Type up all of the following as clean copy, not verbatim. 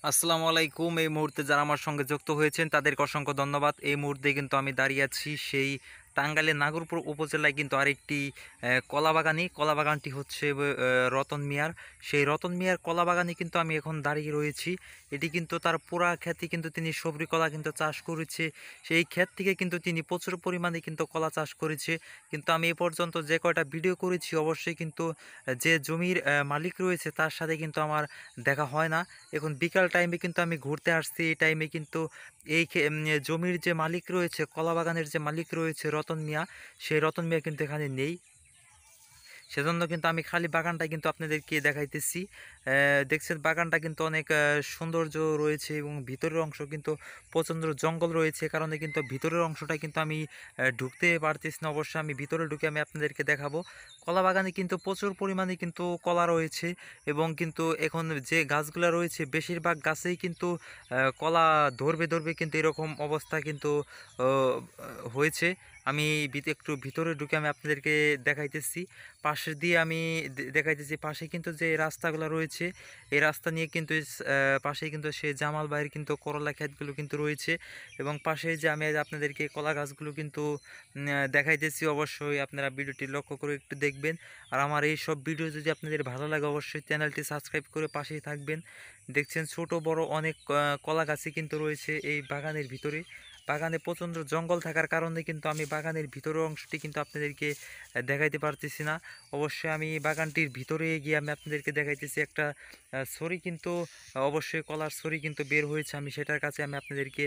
আসসালামু আলাইকুম। এই মুহূর্তে যারা আমার সঙ্গে যুক্ত হয়েছেন তাদেরকে অসংখ্য ধন্যবাদ। এই মুহূর্তে কিন্তু আমি দাঁড়িয়ে আছি সেই টাঙ্গাইলের নাগরপুর উপজেলায় কিন্তু আরেকটি কলাবাগানি। কলাবাগানটি হচ্ছে রতন মিয়ার। সেই রতন মিয়ার কলাবাগানে কিন্তু আমি এখন দাঁড়িয়ে রয়েছি। এটি কিন্তু তার পুরা ক্ষেতে কিন্তু তিনি সবরি কলা কিন্তু চাষ করেছে। সেই ক্ষেত থেকে কিন্তু তিনি প্রচুর পরিমাণে কিন্তু কলা চাষ করেছে। কিন্তু আমি এ পর্যন্ত যে কয়টা ভিডিও করেছি অবশ্যই কিন্তু যে জমির মালিক রয়েছে তার সাথে কিন্তু আমার দেখা হয় না। এখন বিকাল টাইমে কিন্তু আমি ঘুরতে আসছি। এই টাইমে কিন্তু জমির যে মালিক রয়েছে, কলা বাগানের যে মালিক রয়েছে রতন মিয়া, সেই রতন মিয়া কিন্তু এখানে নেই। সেজন্য কিন্তু আমি খালি বাগানটা কিন্তু আপনাদেরকে দেখাইতেছি। দেখছেন বাগানটা কিন্তু অনেক সৌন্দর্য রয়েছে এবং ভিতরের অংশ কিন্তু প্রচণ্ড জঙ্গল রয়েছে, কারণে কিন্তু ভিতরের অংশটা কিন্তু আমি ঢুকতে পারতেছি না। অবশ্যই আমি ভিতরে ঢুকে আমি আপনাদেরকে দেখাবো। কলা বাগানে কিন্তু প্রচুর পরিমাণে কিন্তু কলা রয়েছে এবং কিন্তু এখন যে গাছগুলো রয়েছে বেশিরভাগ গাছেই কিন্তু কলা ধরবে ধরবে কিন্তু এরকম অবস্থা কিন্তু হয়েছে। আমি একটু ভিতরে ঢুকে আমি আপনাদেরকে দেখাইতেছি। পাশে দিয়ে আমি দেখাইতেছি পাশে কিন্তু যে রাস্তাগুলো রয়েছে, এই রাস্তা নিয়ে কিন্তু পাশেই কিন্তু সে জামাল ভাইয়ের কিন্তু করলা ক্ষেতগুলো কিন্তু রয়েছে এবং পাশে যে আমি আজ আপনাদেরকে কলা গাছগুলো কিন্তু দেখাইতেছি। অবশ্যই আপনারা ভিডিওটি লক্ষ্য করে একটু দেখবেন। আর আমার এই সব ভিডিও যদি আপনাদের ভালো লাগে অবশ্যই চ্যানেলটি সাবস্ক্রাইব করে পাশেই থাকবেন। দেখছেন ছোট বড় অনেক কলা গাছই কিন্তু রয়েছে এই বাগানের ভিতরে। বাগানে প্রচণ্ড জঙ্গল থাকার কারণে কিন্তু আমি বাগানের ভিতরের অংশটি কিন্তু আপনাদেরকে দেখাইতে পারতেছি না। অবশ্যই আমি বাগানটির ভিতরে গিয়ে আমি আপনাদেরকে দেখাইতেছি একটা ছড়ি কিন্তু অবশ্যই কলার ছড়ি কিন্তু বের হয়েছে, আমি সেটার কাছে আমি আপনাদেরকে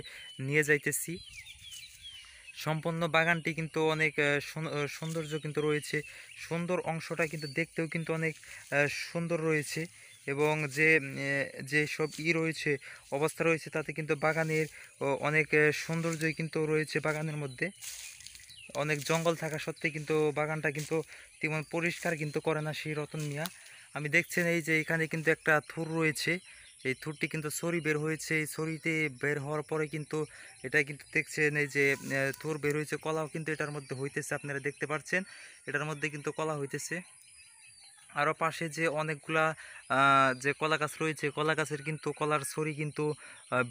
নিয়ে যাইতেছি। সম্পূর্ণ বাগানটি কিন্তু অনেক সৌন্দর্য কিন্তু রয়েছে। সুন্দর অংশটা কিন্তু দেখতেও কিন্তু অনেক সুন্দর রয়েছে এবং যে সব রয়েছে অবস্থা রয়েছে তাতে কিন্তু বাগানের অনেক সৌন্দর্যই কিন্তু রয়েছে বাগানের মধ্যে। অনেক জঙ্গল থাকা সত্ত্বেও কিন্তু বাগানটা কিন্তু তেমন পরিষ্কার কিন্তু করে না সেই রতন মিয়া। আমি দেখছেন এই যে এখানে কিন্তু একটা থুর রয়েছে, এই থুরটি কিন্তু ছড়ি বের হয়েছে। এই ছড়িতে বের হওয়ার পরে কিন্তু এটা কিন্তু দেখছেন এই যে থুর বের হয়েছে, কলাও কিন্তু এটার মধ্যে হইতেছে, আপনারা দেখতে পাচ্ছেন এটার মধ্যে কিন্তু কলা হইতেছে। আরও পাশে যে অনেকগুলা যে কলা গাছ রয়েছে কলা গাছের কিন্তু কলার ছড়ি কিন্তু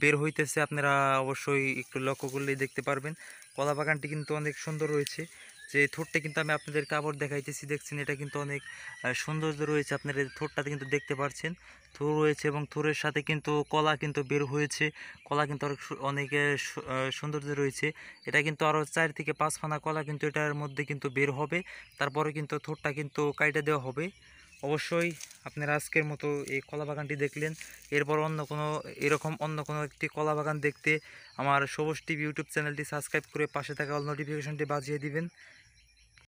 বের হইতেছে, আপনারা অবশ্যই একটু লক্ষ্য করলেই দেখতে পারবেন। কলা বাগানটি কিন্তু অনেক সুন্দর রয়েছে। যে থোরটা কিন্তু আমি আপনাদের কাপড় দেখাইতেছি, দেখছেন এটা কিন্তু অনেক সৌন্দর্য রয়েছে, আপনারা থোরটাতে কিন্তু দেখতে পাচ্ছেন থোর রয়েছে এবং থোরের সাথে কিন্তু কলা কিন্তু বের হয়েছে। কলা কিন্তু অনেক সৌন্দর্য রয়েছে। এটা কিন্তু আরও 4 থেকে 5 ফানা কলা কিন্তু এটার মধ্যে কিন্তু বের হবে, তারপরে কিন্তু থোরটা কিন্তু কাইটে দেওয়া হবে। অবশ্যই আপনারা আজকের মতো এই কলা বাগানটি দেখলেন। এরপর অন্য কোনো একটি কলা বাগান দেখতে আমার সবুজ টিভি ইউটিউব চ্যানেলটি সাবস্ক্রাইব করে পাশে থাকা অল নোটিফিকেশনটি বাজিয়ে দিবেন।